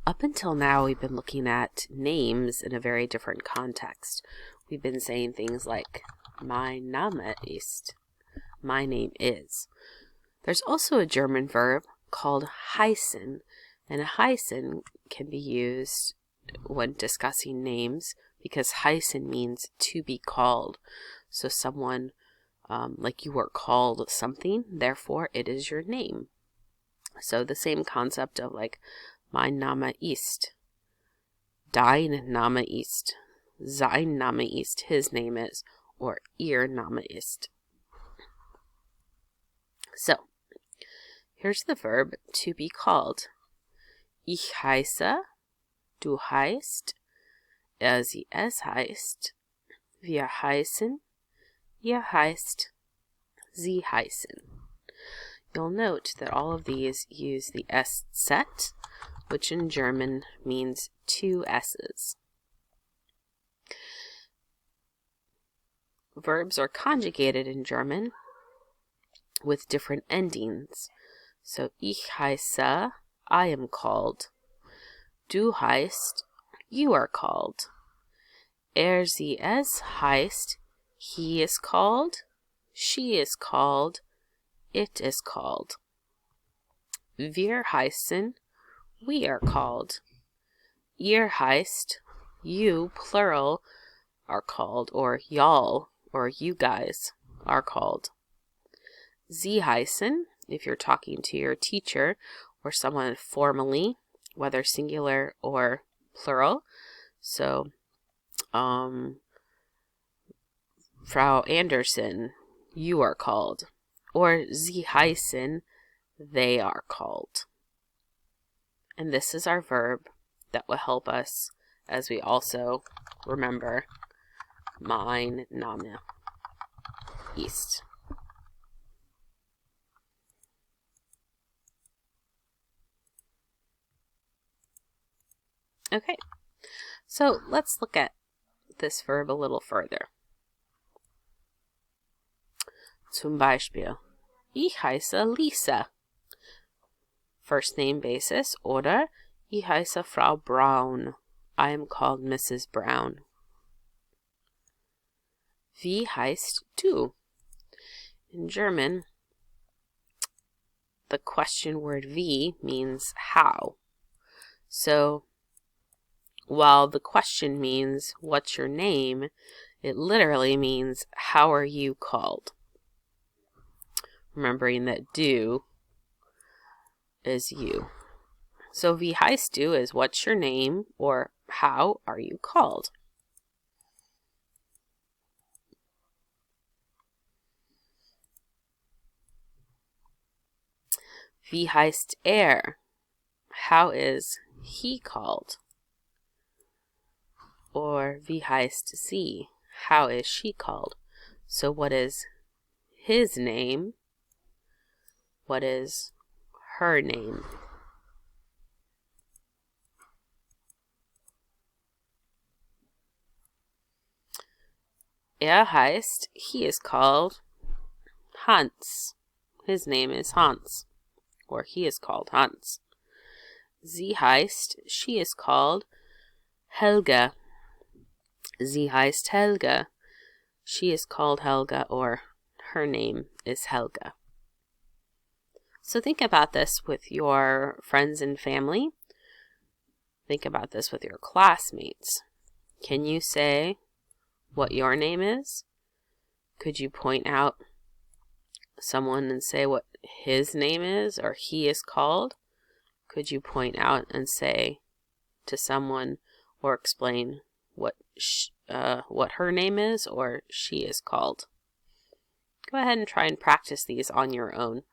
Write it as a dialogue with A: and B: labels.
A: Up until now, we've been looking at names in a very different context. We've been saying things like, mein Name ist. My name is. There's also a German verb called heißen, and heißen can be used when discussing names because heißen means to be called. So someone, like you were called something, therefore it is your name. So the same concept of like, mein Name ist, dein Name ist, sein Name ist, his name is, or ihr Name ist. So, here's the verb to be called. Ich heiße, du heißt, sie es heißt, wir heißen, ihr heißt, sie heißen. You'll note that all of these use the S set, which in German means two S's. Verbs are conjugated in German with different endings. So, ich heiße, I am called. Du heißt, you are called. Sie es heißt, he is called, she is called, it is called. Wir heißen, we are called. Ihr heißt, you, plural, are called, or y'all, or you guys, are called. Sie heißen, if you're talking to your teacher or someone formally, whether singular or plural. So, Frau Anderson, you are called. Or Sie heißen, they are called. And this is our verb that will help us as we also remember mein Name ist. Okay, so let's look at this verb a little further. Zum Beispiel, ich heiße Lisa. First name basis, oder ich heiße Frau Braun. I am called Mrs. Brown. Wie heißt du? In German, the question word wie means how. So, while the question means what's your name, it literally means how are you called? Remembering that du is you. So wie heißt du is what's your name or how are you called? Wie heißt How is he called? Or wie heißt sie? How is she called? So what is his name? What is her name? Heißt, he is called Hans. His name is Hans. Or he is called Hans. Sie heißt, she is called Helga. Sie heißt Helga. She is called Helga, or her name is Helga. So think about this with your friends and family. Think about this with your classmates. Can you say what your name is? Could you point out someone and say what his name is or he is called? Could you point out and say to someone or explain what her name is or she is called? Go ahead and try and practice these on your own.